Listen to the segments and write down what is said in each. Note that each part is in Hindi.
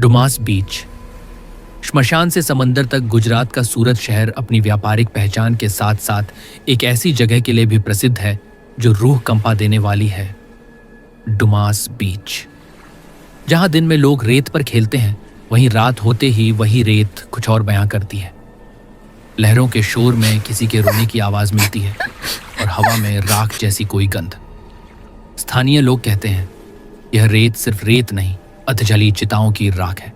डुमास बीच। श्मशान से समंदर तक गुजरात का सूरत शहर अपनी व्यापारिक पहचान के साथ साथ एक ऐसी जगह के लिए भी प्रसिद्ध है जो रूह कंपा देने वाली है। डुमास बीच, जहां दिन में लोग रेत पर खेलते हैं, वहीं रात होते ही वही रेत कुछ और बयां करती है। लहरों के शोर में किसी के रोने की आवाज मिलती है और हवा में राख जैसी कोई गंध। स्थानीय लोग कहते हैं यह रेत सिर्फ रेत नहीं, अधजली चिताओं की राख है।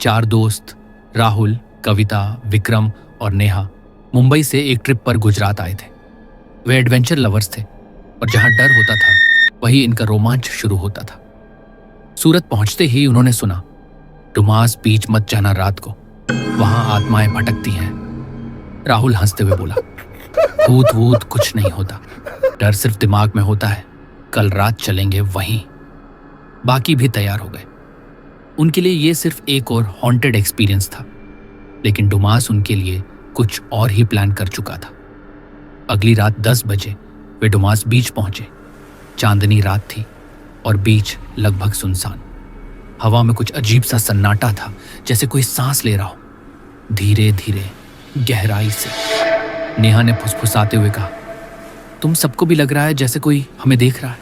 4 दोस्त राहुल, कविता, विक्रम और नेहा मुंबई से एक ट्रिप पर गुजरात आए थे। वे एडवेंचर लवर्स थे और जहां डर होता था वहीं इनका रोमांच शुरू होता था। सूरत पहुंचते ही उन्होंने सुना, डुमास बीच मत जाना रात को, वहां आत्माएं भटकती हैं। राहुल हंसते हुए बोला, भूत वूत कुछ नहीं होता, डर सिर्फ दिमाग में होता है, कल रात चलेंगे वहीं। बाकी भी तैयार हो गए। उनके लिए यह सिर्फ एक और हॉन्टेड एक्सपीरियंस था, लेकिन डुमास उनके लिए कुछ और ही प्लान कर चुका था। अगली रात 10 बजे वे डुमास बीच पहुंचे। चांदनी रात थी और बीच लगभग सुनसान। हवा में कुछ अजीब सा सन्नाटा था, जैसे कोई सांस ले रहा हो, धीरे धीरे, गहराई से। नेहा ने फुसफुसाते हुए कहा, तुम सबको भी लग रहा है जैसे कोई हमें देख रहा है।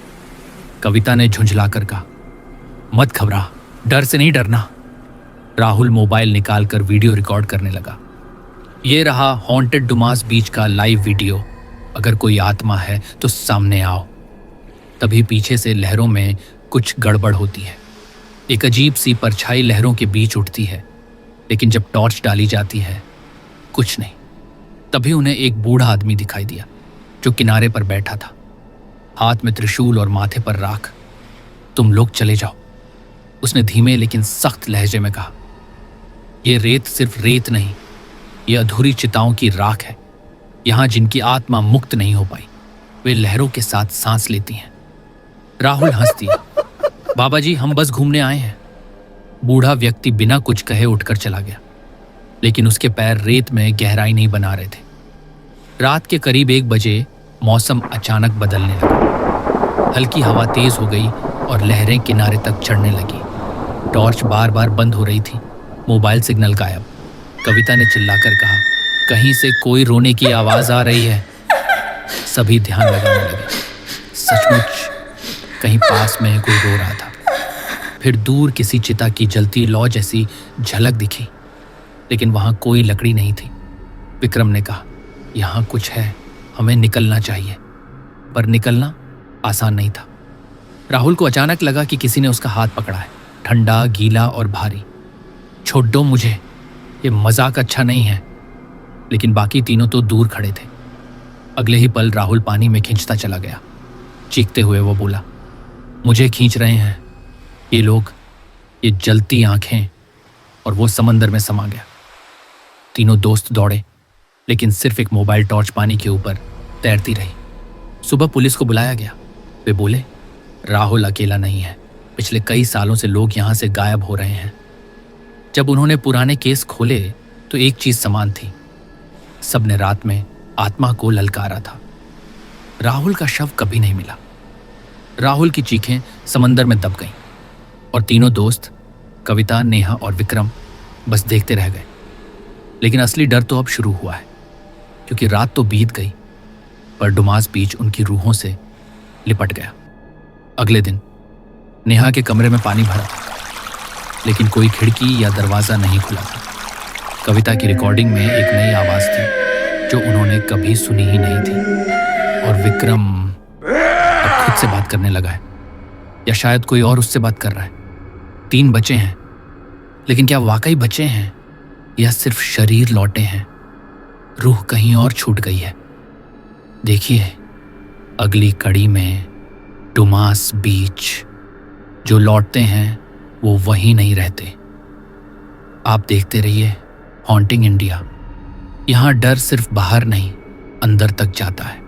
कविता ने झुंझलाकर कहा, मत घबरा, डर से नहीं डरना। राहुल मोबाइल निकालकर वीडियो रिकॉर्ड करने लगा। ये रहा हॉन्टेड डुमास बीच का लाइव वीडियो। अगर कोई आत्मा है तो सामने आओ। तभी पीछे से लहरों में कुछ गड़बड़ होती है। एक अजीब सी परछाई लहरों के बीच उठती है, लेकिन जब टॉर्च डाली जाती है कुछ नहीं। तभी उन्हें एक बूढ़ा आदमी दिखाई दिया जो किनारे पर बैठा था, हाथ में त्रिशूल और माथे पर राख। तुम लोग चले जाओ, उसने धीमे लेकिन सख्त लहजे में कहा। यह रेत सिर्फ रेत नहीं, यह अधूरी चिताओं की राख है। यहां जिनकी आत्मा मुक्त नहीं हो पाई, वे लहरों के साथ सांस लेती हैं। राहुल हंस दिया, बाबा जी हम बस घूमने आए हैं। बूढ़ा व्यक्ति बिना कुछ कहे उठकर चला गया, लेकिन उसके पैर रेत में गहराई नहीं बना रहे थे। रात के करीब 1 बजे मौसम अचानक बदलने लगा। हल्की हवा तेज हो गई और लहरें किनारे तक चढ़ने लगी। टॉर्च बार बार बंद हो रही थी, मोबाइल सिग्नल गायब। कविता ने चिल्लाकर कहा, कहीं से कोई रोने की आवाज आ रही है। सभी ध्यान लगाने लगे। सचमुच कहीं पास में कोई रो रहा था। फिर दूर किसी चिता की जलती लौ जैसी झलक दिखी, लेकिन वहां कोई लकड़ी नहीं थी। विक्रम ने कहा, यहां कुछ है, हमें निकलना चाहिए। पर निकलना आसान नहीं था। राहुल को अचानक लगा कि किसी ने उसका हाथ पकड़ा है, ठंडा, गीला और भारी। छोड़ दो मुझे, ये मजाक अच्छा नहीं है। लेकिन बाकी तीनों तो दूर खड़े थे। अगले ही पल राहुल पानी में खींचता चला गया। चीखते हुए वो बोला, मुझे खींच रहे हैं ये लोग, ये जलती आंखें। और वो समंदर में समा गया। तीनों दोस्त दौड़े, लेकिन सिर्फ एक मोबाइल टॉर्च पानी के ऊपर तैरती रही। सुबह पुलिस को बुलाया गया। वे बोले, राहुल अकेला नहीं है, पिछले कई सालों से लोग यहां से गायब हो रहे हैं। जब उन्होंने पुराने केस खोले तो एक चीज समान थी, सबने रात में आत्मा को ललकारा था। राहुल का शव कभी नहीं मिला। राहुल की चीखें समंदर में दब गईं और तीनों दोस्त, कविता, नेहा और विक्रम, बस देखते रह गए। लेकिन असली डर तो अब शुरू हुआ है, क्योंकि रात तो बीत गई, पर डुमास बीच उनकी रूहों से लिपट गया। अगले दिन नेहा के कमरे में पानी भरा, लेकिन कोई खिड़की या दरवाजा नहीं खुला था। कविता की रिकॉर्डिंग में एक नई आवाज थी जो उन्होंने कभी सुनी ही नहीं थी। और विक्रम अब खुद से बात करने लगा है, या शायद कोई और उससे बात कर रहा है। 3 बचे हैं, लेकिन क्या वाकई बचे हैं या सिर्फ शरीर लौटे हैं? रूह कहीं और छूट गई है। देखिए अगली कड़ी में डुमास बीच। जो लौटते हैं वो वहीं नहीं रहते। आप देखते रहिए हॉन्टिंग इंडिया। यहां डर सिर्फ बाहर नहीं, अंदर तक जाता है।